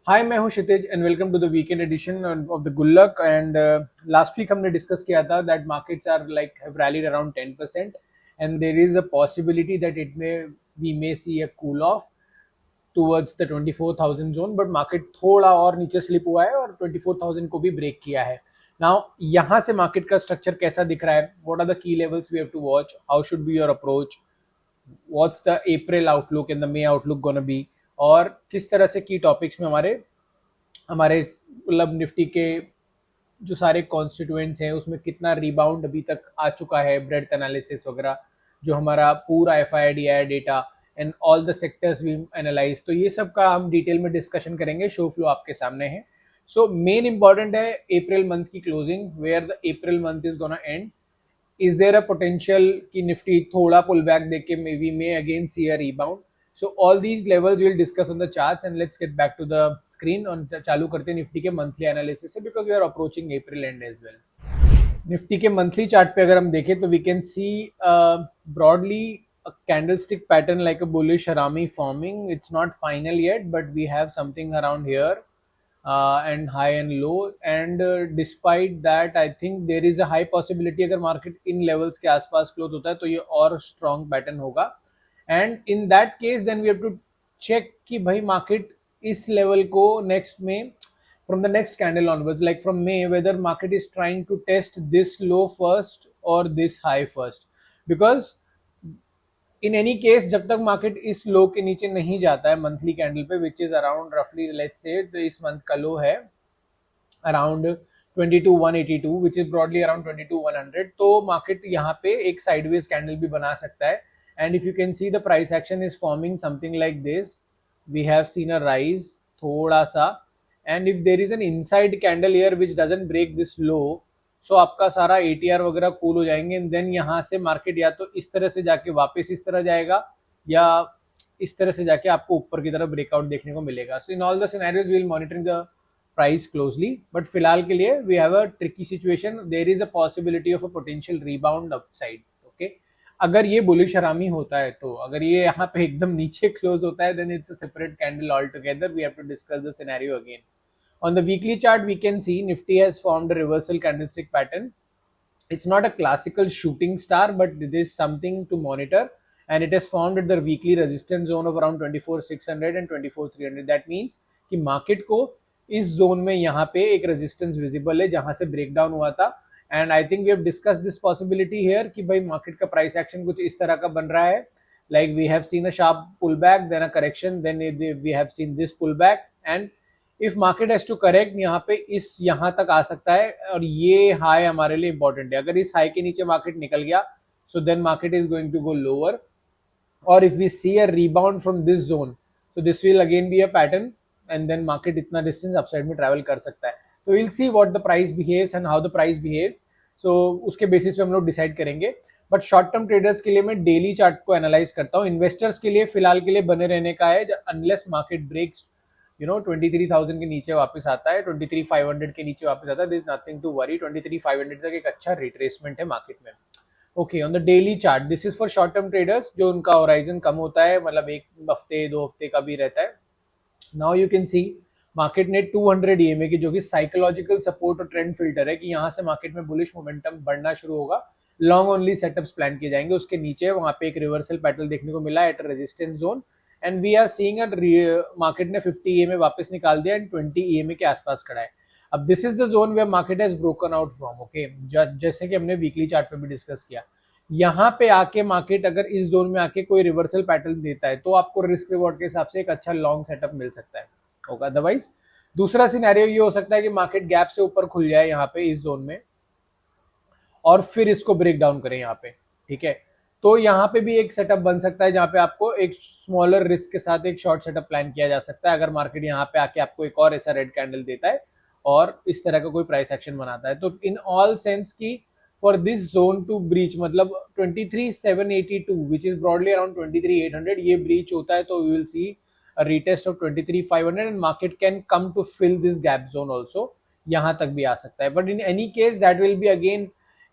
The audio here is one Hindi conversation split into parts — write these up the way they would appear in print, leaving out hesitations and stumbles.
हाय, मैं हूं Kshitij and welcome to the weekend edition of the Gullak. And last week हमने डिस्कस किया था that markets are like have rallied around 10% and there is a possibility that it may we may see a cool off towards the 24,000 zone, but market थोड़ा और नीचे स्लिप हुआ है और 24,000 को भी ब्रेक किया है। नाउ यहाँ से मार्केट का स्ट्रक्चर कैसा दिख रहा है, what are the key levels we have to watch, how should be your approach, what's the April outlook and the May outlook gonna be, और किस तरह से की टॉपिक्स में हमारे हमारे मतलब निफ्टी के जो सारे कॉन्स्टिट्यूएंट्स हैं उसमें कितना रिबाउंड अभी तक आ चुका है, ब्रेडथ एनालिसिस वगैरह, जो हमारा पूरा एफ आई डी है data and all the sectors we analyse, तो ये सब का हम डिटेल में डिस्कशन करेंगे। शो फ्लो आपके सामने है। सो मेन इंपॉर्टेंट है अप्रैल मंथ की closing, where the April month is gonna end. is there a potential कि निफ्टी थोड़ा पुल बैक देके maybe may again see a rebound? So all these levels we'll discuss on the charts and let's get back to the screen on चालू करते हैं निफ्टी के मंथली एनालिसिस से, because we are approaching April end as well. Nifty के मंथली चार्ट पे अगर हम देखें तो we can see broadly a candlestick pattern like a bullish harami forming. It's not final yet, but we have something around here and high and low, and despite that I think there is a high possibility अगर मार्केट इन लेवल्स के आसपास क्लोज होता है तो ये और स्ट्रॉन्ग पैटर्न होगा। And in that case then we have to check कि भाई मार्केट इस लेवल को नेक्स्ट में from the next candle onwards, like from May, whether market is trying to test this low first or this high first, because in any case जब तक मार्केट इस लो के नीचे नहीं जाता है मंथली कैंडल पे, विच इज अराउंड रफली लेट्स से तो इस मंथ का लो है around 22,182 which is broadly around 22,100, तो मार्केट यहाँ पे एक साइडवेज कैंडल भी बना सकता है। And if you can see the price action is forming something like this, we have seen a rise थोड़ा सा, and if there is an inside candle here which doesn't break this low, so आपका सारा एटीआर वगैरह कूल हो जाएंगे एंड देन यहाँ से मार्केट या तो इस तरह से जाके वापस इस तरह जाएगा या इस तरह से जाके आपको ऊपर की तरफ ब्रेकआउट देखने को मिलेगा। So in all the scenarios we will monitoring the price closely, but फिलहाल के लिए we have a tricky situation, there is a possibility of a potential rebound upside. Okay, अगर ये बुलिश हरामी होता है तो, अगर ये यहाँ पे एकदम नीचे क्लोज होता है then it's a separate candle all together, we have to discuss the scenario again. On the weekly chart, we can see Nifty has formed a reversal candlestick pattern. It's not a classical shooting star, but it is something to monitor. And it has formed at the weekly resistance zone of around 24,600 and 24,300. That means कि market को इस zone में यहाँ पे एक resistance visible है जहाँ से breakdown हुआ था. And I think we have discussed this possibility here कि भाई market का price action कुछ इस तरह का बन रहा है. Like we have seen a sharp pullback, then a correction, then we have seen this pullback, and if market has to correct यहाँ पे इस यहाँ तक आ सकता है, और ये हाई हमारे लिए इंपॉर्टेंट है। अगर इस हाई के नीचे मार्केट निकल गया so then market is going to go lower, और if we see a rebound from this zone so this will again be a pattern and then market इतना डिस्टेंस अपसाइड में ट्रैवल कर सकता है। तो will see what the price behaves and how the price behaves, so उसके बेसिस पे हम लोग डिसाइड करेंगे। बट शॉर्ट टर्म ट्रेडर्स के लिए मैं डेली चार्ट को एनालाइज करता हूँ। इन्वेस्टर्स के लिए फिलहाल के लिए बने रहने का है, अनलेस मार्केट ब्रेक्स 23,000 के नीचे वापस आता है, 23,500 के नीचे वापस आता है, दिस नथिंग टू वरी। 23,500 तक एक अच्छा रिट्रेसमेंट है मार्केट में। Okay, on the daily chart, this is for short term traders जो उनका होराइजन कम होता है, मतलब एक हफ्ते 2 हफ्ते का भी रहता है। Now you can C market ने 200 ईएमए की, जो कि साइकोलॉजिकल सपोर्ट और ट्रेंड फिल्टर है कि यहाँ से मार्केट में बुलिश मोमेंटम बढ़ना शुरू होगा, लॉन्ग ओनली सेटअप्स प्लान किए जाएंगे। उसके नीचे वहां पे एक रिवर्सल पैटर्न देखने को मिला at resistance zone, and we are seeing market ने 50 ईएमए वापस निकाल दिया एंड 20 ईएमए के आसपास खड़ा है। अब this is the zone where market has broken out from. Okay, जैसे कि हमने वीकली चार्ट पे भी डिस्कस किया, यहाँ पे आके मार्केट अगर इस जोन में आके कोई रिवर्सल पैटर्न देता है तो आपको रिस्क रिवॉर्ड के हिसाब से एक अच्छा लॉन्ग सेटअप मिल सकता है। ओके, अदरवाइज दूसरा सिनेरियो ये हो सकता है कि मार्केट गैप से ऊपर खुल जाए यहाँ पे इस जोन में और फिर इसको ब्रेक डाउन करें यहाँ पे। ठीक है, तो यहाँ पे भी एक सेटअप बन सकता है जहाँ पे आपको एक स्मॉलर रिस्क के साथ एक शॉर्ट सेटअप प्लान किया जा सकता है, अगर मार्केट यहाँ पे आके आपको एक और ऐसा रेड कैंडल देता है और इस तरह का कोई प्राइस एक्शन बनाता है। तो in all sense key for this zone to breach, मतलब 23,782 विच इज ब्रॉडली अराउंड 23,800, ये ब्रीच होता है तो we will see a retest of 23,500 and market can come to fill this gap zone also, यहाँ तक भी आ सकता है। But in any case that will be again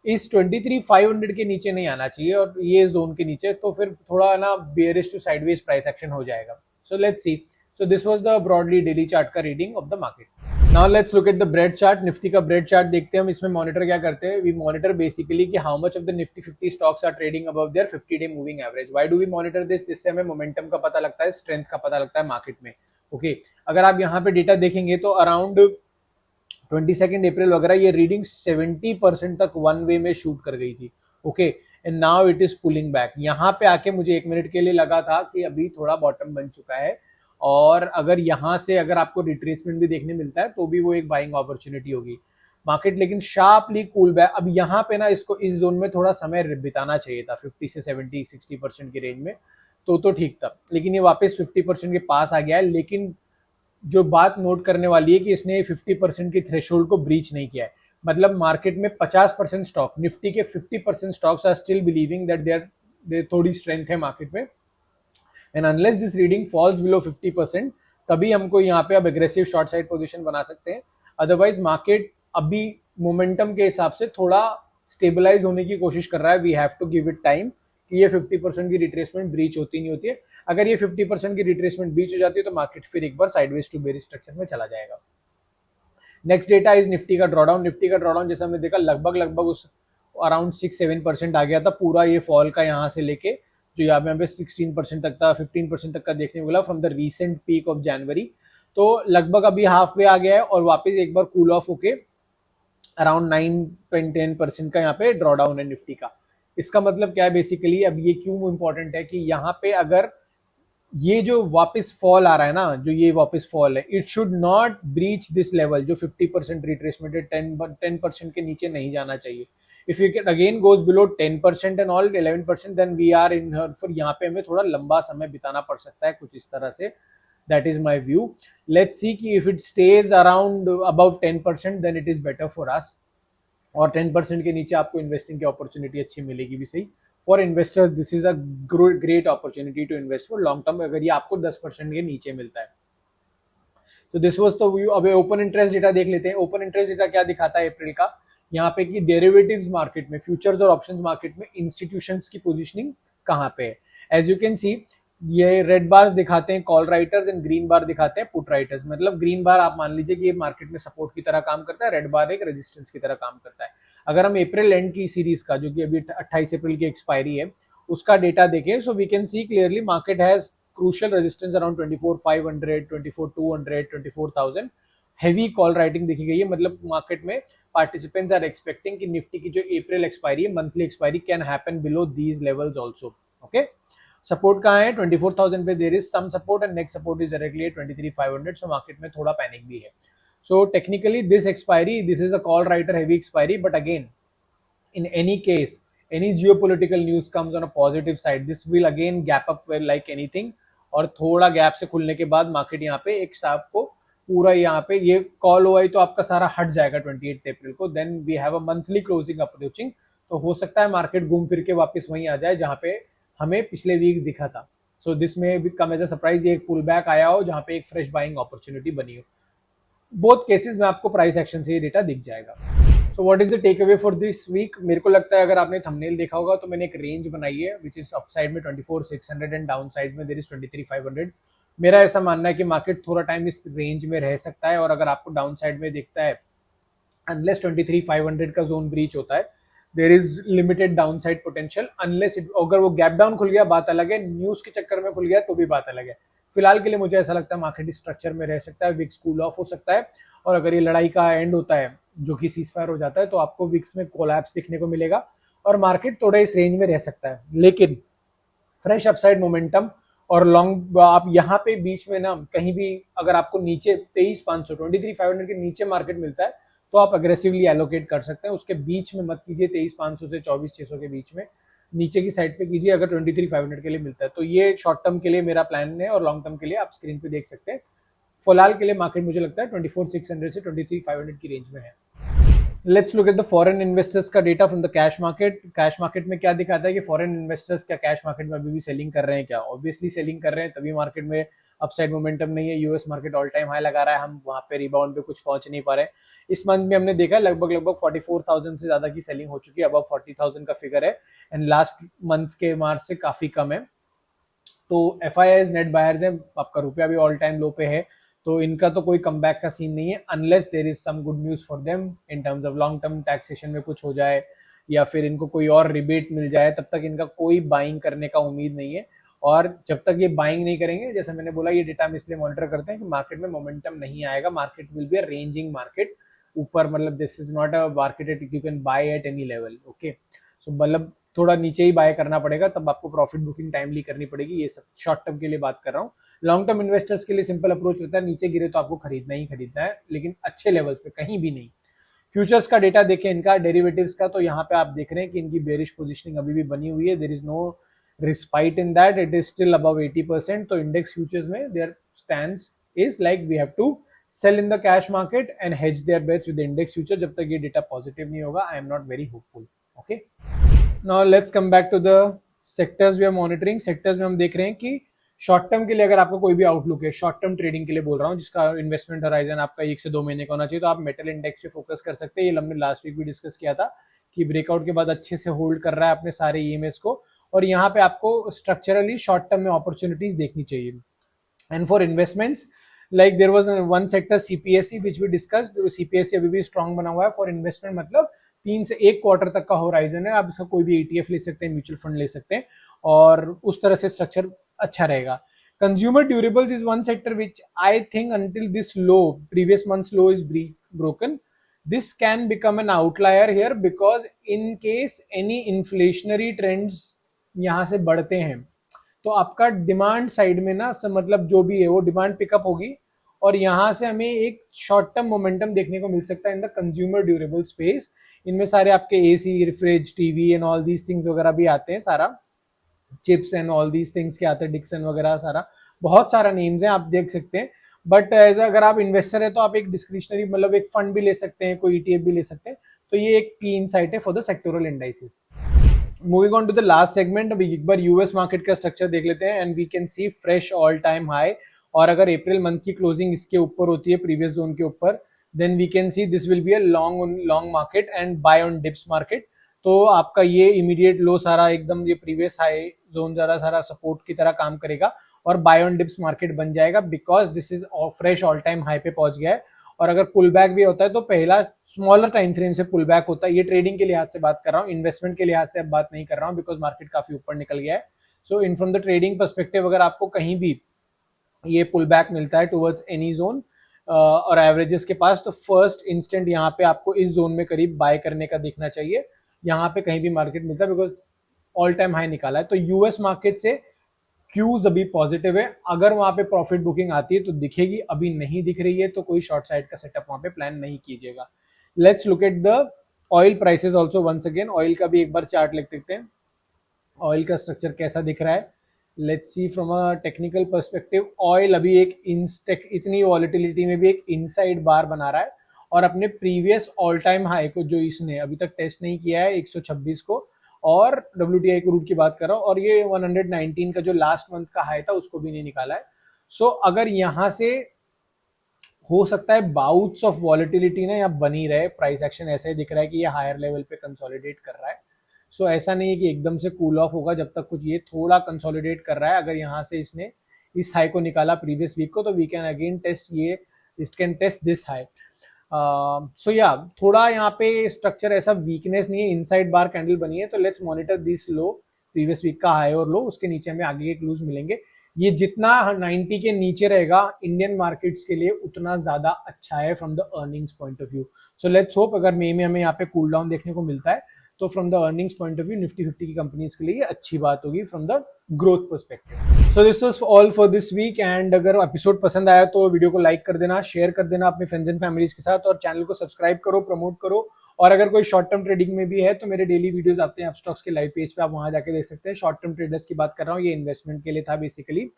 इस 23,500 के नीचे नहीं आना चाहिए और ये जोन के नीचे, तो फिर थोड़ा ना bearish to sideways price action हो जाएगा। So let's see. So this was the broadly daily chart का reading of the market. Now let's look at the bread chart. Nifty का bread chart देखते हैं हम. इसमें मॉनिटर क्या करते हैं? We monitor basically कि how much of the Nifty 50 stocks are trading above their 50-day moving average. Why do we monitor this? इससे हमें मोमेंटम का पता लगता है, स्ट्रेंथ का पता लगता है मार्केट में. ओके, अगर आप यहाँ पे डेटा देखेंगे तो अराउंड 22 अप्रैल वगैरह ये रीडिंग 70% तक वन वे में शूट कर गई थी. Okay, and now it is pulling back. यहाँ पे आके मुझे 1 मिनट के लिए लगा था कि अभी थोड़ा बॉटम बन चुका है, और अगर यहाँ से अगर आपको रिट्रेसमेंट भी देखने मिलता है तो भी वो एक बाइंग अपॉर्चुनिटी होगी. मार्केट लेकिन शार्पली कूल बैक. अब यहाँ पे ना इसको इस जोन में थोड़ा समय बिताना चाहिए था 50 से 70-60% की रेंज में, तो ठीक था. लेकिन ये वापस 50% के पास आ गया है. लेकिन जो बात नोट करने वाली है कि इसने 50% की थ्रेशोल्ड को ब्रीच नहीं किया है. मतलब मार्केट में 50% स्टॉक, निफ्टी के 50% stocks are still believing that there थोड़ी स्ट्रेंथ है मार्केट में. And unless this reading falls below 50%, तभी हमको यहाँ पे अब एग्रेसिव शॉर्ट साइड पोजीशन बना सकते हैं. अदरवाइज मार्केट अभी मोमेंटम के हिसाब से थोड़ा स्टेबलाइज होने की कोशिश कर रहा है. We have to give it time कि ये 50% की रिट्रेसमेंट ब्रीच होती नहीं होती है. अगर ये 50% की रिट्रेसमेंट ब्रीच हो जाती है तो मार्केट फिर एक बार साइडवेज टू बेरिश स्ट्रक्चर में चला जाएगा. नेक्स्ट डेटा इज निफ्टी का ड्रॉडाउन. निफ्टी का ड्रॉडाउन जैसे हमने देखा लगभग उस अराउंड 6-7% आ गया था पूरा ये फॉल का, यहाँ से लेके जो यहाँ पे 16% तक था, 15% तक का देखने को मिला from the recent peak of January. तो लगभग अभी हाफ वे आ गया है और वापस एक बार कूल ऑफ होके अराउंड 9-10% का यहाँ पे ड्रॉडाउन है निफ्टी का. इसका मतलब क्या है बेसिकली, अब ये क्यों इंपॉर्टेंट है कि यहाँ पे अगर ये जो वापस फॉल आ रहा है ना, जो ये वापस फॉल है, it should not breach this level जो 50% रिट्रेसमेंट है. 10% के नीचे नहीं जाना चाहिए. If you again goes below 10% and all 11%, then we are in for, यहाँ पे हमें थोड़ा लंबा समय बिताना पड़ सकता है कुछ इस तरह से. That is my view. Let's see कि if it stays around above 10%, then it is better for us. और 10% के नीचे आपको इन्वेस्टिंग की अपॉर्चुनिटी अच्छी मिलेगी भी सही. For investors this is a great opportunity to invest for long term, अगर ये आपको 10% के नीचे मिलता है. तो दिस वाज द व्यू. अब ओपन इंटरेस्ट डेटा देख लेते हैं. ओपन इंटरेस्ट डेटा क्या दिखाता है अप्रैल का, यहाँ पे कि डेरिवेटिव्स मार्केट में, फ्यूचर्स और ऑप्शंस मार्केट में इंस्टीट्यूशंस की पोजीशनिंग कहाँ पे है. एज यू कैन सी ये रेड बार्स दिखाते हैं कॉल राइटर्स एंड ग्रीन बार दिखाते हैं पुट राइटर्स. मतलब ग्रीन बार आप मान लीजिए कि ये मार्केट में सपोर्ट की तरह काम करता है, रेड बार एक रेजिस्टेंस की तरह काम करता है. अगर हम अप्रैल एंड की सीरीज का, जो कि अभी 28 अप्रैल की एक्सपायरी है, उसका डेटा देखें, so we can see clearly market has crucial resistance around 24,500, 24,200, 24,000. Heavy call writing देखी गई है. मतलब मार्केट में पार्टिसिपेंट्स आर एक्सपेक्टिंग कि निफ्टी की जो अप्रैल एक्सपायरी है, monthly expiry, can happen below these levels also. Okay, support कहाँ है 24,000 पे. There is some support and next support is directly 23,500. So market में थोड़ा पैनिक भी है. So technically this expiry, this is the call writer heavy expiry, but again in any case, any geopolitical news comes on a positive side, this will again gap up well like anything. और थोड़ा गैप से खुलने के बाद मार्केट यहाँ पे एक साफ को पूरा यहाँ पे ये कॉल हुआ तो आपका सारा हट जाएगा 28 अप्रैल को. Then we have a monthly closing approaching. तो हो सकता है मार्केट घूम फिर के वापस वहीं आ जाए जहाँ पे हमें पिछले वीक दिखा था. सो दिस में भी कम एज अ सरप्राइज, ये एक पुल बैक आया हो जहाँ पे एक फ्रेश बाइंग अपॉर्चुनिटी बनी हो. बोथ केसेस में आपको प्राइस एक्शन से ये डेटा दिख जाएगा. So what is the takeaway for this week. मेरे को लगता है अगर आपने थंबनेल देखा होगा तो मैंने एक रेंज बनाई है विच इज अपसाइड में 24,600 एंड डाउन साइड में देयर इज 23,500. मेरा ऐसा मानना है कि मार्केट थोड़ा टाइम इस रेंज में रह सकता है. और अगर आपको डाउन साइड में दिखता है, अनलेस 23,500 का जोन ब्रीच होता है, there is limited downside potential. Unless अगर वो गैप डाउन खुल गया बात अलग है, न्यूज के चक्कर में खुल गया तो भी बात अलग है. फिलहाल के लिए मुझे ऐसा लगता है मार्केट स्ट्रक्चर में रह सकता है. विक्स कूल ऑफ हो सकता है, और अगर ये लड़ाई का एंड होता है जो कि सीजफायर हो जाता है, तो आपको विक्स में कोलैप्स दिखने को मिलेगा और मार्केट थोड़ा इस रेंज में रह सकता है. लेकिन फ्रेश अपसाइड मोमेंटम और लॉन्ग आप यहाँ पे बीच में ना कहीं भी अगर आपको नीचे 23,500 23,500 के नीचे मार्केट मिलता है तो आप अग्रेसिवली एलोकेट कर सकते हैं. उसके बीच में मत कीजिए, 23,500 से 24,600 के बीच में नीचे की साइड पे कीजिए अगर 23,500 के लिए मिलता है. तो ये शॉर्ट टर्म के लिए मेरा प्लान है और लॉन्ग टर्म के लिए आप स्क्रीन पे देख सकते हैं. फिलहाल के लिए मार्केट मुझे लगता है 24,600 से 23,500 की रेंज में है. Let's look at the foreign investors का data from the cash market. Cash market में क्या दिखाता है कि फॉरेन इन्वेस्टर्स क्या कैश मार्केट में अभी भी सेलिंग कर रहे हैं क्या? ऑब्वियसली सेलिंग कर रहे हैं, तभी मार्केट में अपसाइड मोमेंटम नहीं है. US market all time high लगा रहा है, हम वहां पे रिबाउंड पे कुछ पहुंच नहीं पा रहे. इस मंथ में हमने देखा लगभग 44,000 से ज्यादा की सेलिंग हो चुकी है. अबव 40,000 का फिगर है एंड लास्ट मंथ के मार्च से काफी कम है. तो FIIs नेट बायर्स हैं, आपका रुपया भी ऑल टाइम लो पे है, तो इनका तो कोई कमबैक का सीन नहीं है unless there is some good news for them in terms of long term taxation में कुछ हो जाए या फिर इनको कोई और रिबेट मिल जाए, तब तक इनका कोई बाइंग करने का उम्मीद नहीं है। और जब तक ये बाइंग नहीं करेंगे, जैसे मैंने बोला, ये डेटा हम इसलिए मॉनिटर करते हैं कि मार्केट में मोमेंटम नहीं आएगा, market will be a ranging market, ऊपर मतलब this is not a market at you can buy at any level, okay. So मतलब थोड़ा नीचे ही बाय करना पड़ेगा, तब आपको प्रॉफिट बुकिंग टाइमली करनी पड़ेगी। ये सब शॉर्ट टर्म के लिए बात कर रहा हूँ। लॉन्ग टर्म इन्वेस्टर्स के लिए सिंपल अप्रोच रहता है, नीचे गिरे तो आपको खरीदना ही खरीदना है, लेकिन अच्छे लेवल्स पे, कहीं भी नहीं। फ्यूचर्स का डेटा देखें इनका, डेरिवेटिव्स का, तो यहाँ पे आप देख रहे हैं कि इनकी बेरिश पोजीशनिंग अभी भी बनी हुई है, there is no respite in that, it is still above 80%। तो इंडेक्स फ्यूचर्स में there stands is like we have to sell in the cash market and hedge their bets with index future, जब तक ये डेटा पॉजिटिव नहीं होगा। I am not very hopeful, okay. Now let's come back to the sectors we are monitoring. Sectors में हम देख रहे हैं कि शॉर्ट टर्म के लिए अगर आपका कोई भी आउटलुक है, शॉर्ट टर्म ट्रेडिंग के लिए बोल रहा हूँ, जिसका इन्वेस्टमेंट होराइजन आपका 1 से 2 महीने का होना चाहिए, तो आप मेटल इंडेक्स पे फोकस कर सकते हैं। ये हमने लास्ट वीक भी डिस्कस किया था कि ब्रेकआउट के बाद अच्छे से होल्ड कर रहा है अपने सारे ईएमएस को, और यहाँ पे आपको स्ट्रक्चरली शॉर्ट टर्म में अपॉर्चुनिटीज देखनी चाहिए। And for investments, like there was one sector CPSE which we discussed, CPSE अभी भी स्ट्रॉन्ग बना हुआ है फॉर इन्वेस्टमेंट, मतलब 3 से 1 क्वार्टर तक का होराइजन है, आप इसका कोई भी ETF ले सकते हैं, म्यूचुअल फंड ले सकते हैं, और उस तरह से स्ट्रक्चर अच्छा रहेगा। Consumer durables is one sector which I think until this low, previous month's low is broken, this can become an outlier here, because in case any inflationary trends यहाँ से बढ़ते हैं तो आपका डिमांड साइड में ना मतलब जो भी है वो डिमांड पिकअप होगी, और यहाँ से हमें एक शॉर्ट टर्म मोमेंटम देखने को मिल सकता है in the consumer durable space. इनमें सारे आपके AC, fridge, TV and all these things वगैरह भी आते हैं, सारा chips and all these things के आते हैं, डिक्सन वगैरह, सारा बहुत सारा नेम्स हैं, आप देख सकते हैं। बट एज अगर आप इन्वेस्टर है तो आप एक डिस्क्रिशनरी मतलब एक फंड भी ले सकते हैं, कोई ETF भी ले सकते हैं। तो ये एक की इनसाइट है for the sectoral indices. Moving on to the last segment, अभी एक बार यूएस मार्केट का स्ट्रक्चर देख लेते हैं, and we can see fresh all time high, और अगर अप्रैल मंथ की क्लोजिंग इसके ऊपर होती है, प्रीवियस जोन के ऊपर, then we can see this will be a long market and buy on dips market. तो आपका ये इमीडिएट लो सारा एकदम ये प्रीवियस हाई जोन जरा सारा सपोर्ट की तरह काम करेगा और बाय ऑन डिप्स मार्केट बन जाएगा, because this is fresh all time high पे पहुंच गया है। और अगर पुल बैक भी होता है तो पहला स्मॉलर टाइम फ्रेम से पुल बैक होता है। ये ट्रेडिंग के लिहाज से बात कर रहा हूँ, इन्वेस्टमेंट के लिहाज से अब बात नहीं कर रहा हूँ, बिकॉज मार्केट काफी ऊपर निकल गया है। So in from the trading perspective, अगर आपको कहीं भी ये पुल बैक मिलता है टुवर्ड्स एनी जोन और एवरेजेस के पास, तो फर्स्ट इंस्टेंट यहाँ पे आपको इस जोन में करीब बाय करने का देखना चाहिए। यहाँ पे कहीं भी मार्केट मिलता है बिकॉज ऑल टाइम हाई निकाला है। तो यूएस मार्केट से क्यूज अभी पॉजिटिव है, अगर वहां पे प्रॉफिट बुकिंग आती है तो दिखेगी, अभी नहीं दिख रही है तो कोई शॉर्ट साइड का सेटअप वहां पे प्लान नहीं कीजिएगा। Let's look at the oil prices also once again. Oil का भी एक बार चार्ट लिख देखते हैं, ऑयल का स्ट्रक्चर कैसा दिख रहा है। Let's see from a technical perspective, oil अभी एक इतनी वॉलिटिलिटी में भी एक इनसाइड बार बना रहा है, और अपने प्रीवियस ऑल टाइम हाई को जो इसने अभी तक टेस्ट नहीं किया है 126 को, और WTI क्रूड की बात कर रहा हूँ, और ये 119 का जो लास्ट मंथ का हाई था उसको भी नहीं निकाला है। सो अगर यहाँ से हो सकता है बाउट्स ऑफ वॉलिटिलिटी ना यहाँ बनी रहे, प्राइस एक्शन ऐसा ही दिख रहा है कि ये हायर लेवल पे कंसोलिडेट कर रहा है। सो ऐसा नहीं है कि एकदम से कूल ऑफ होगा, जब तक कुछ ये थोड़ा कंसोलिडेट कर रहा है। अगर यहाँ से इसने इस हाई को निकाला प्रीवियस वीक को, तो वी कैन अगेन टेस्ट ये, it can test this high. So या थोड़ा यहाँ पे स्ट्रक्चर ऐसा वीकनेस नहीं है, इनसाइड बार कैंडल बनी है, तो let's monitor this low, previous week का हाई और लो, उसके नीचे हमें आगे के क्लूज मिलेंगे। ये जितना 90 के नीचे रहेगा इंडियन मार्केट्स के लिए उतना ज्यादा अच्छा है from the earnings point of view. So let's hope अगर मई में हमें यहाँ पे कूल डाउन देखने को मिलता है तो from the earnings point of view Nifty 50 की कंपनीज के लिए अच्छी बात होगी from the growth perspective. So this was all for this week, and अगर एपिसोड पसंद आया तो वीडियो को लाइक कर देना, शेयर कर देना अपने फ्रेंड्स एंड फैमिलीज के साथ, और चैनल को सब्सक्राइब करो, प्रमोट करो। और अगर कोई शॉर्ट टर्म ट्रेडिंग में भी है तो मेरे डेली वीडियोस आते हैं अपस्टॉक्स के लाइव पेज पे, आप वहां जाके देख सकते हैं। शॉर्ट टर्म ट्रेडर्स की बात कर रहा हूँ, ये इन्वेस्टमेंट के लिए था बेसिकली।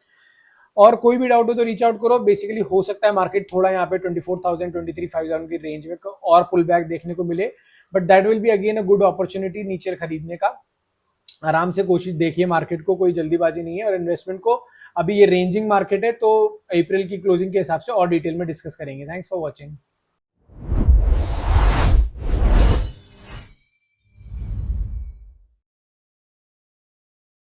और कोई भी डाउट हो तो रीच आउट करो। बेसिकली हो सकता है मार्केट थोड़ा यहाँ पे 24,000 23,500 की रेंज में और पुल बैक देखने को मिले, but that will be again a good opportunity नीचे खरीदने का। आराम से कोशिश देखिए मार्केट को, कोई जल्दीबाजी नहीं है। और इन्वेस्टमेंट को अभी ये रेंजिंग मार्केट है, तो अप्रैल की क्लोजिंग के हिसाब से और डिटेल में डिस्कस करेंगे। Thanks for watching.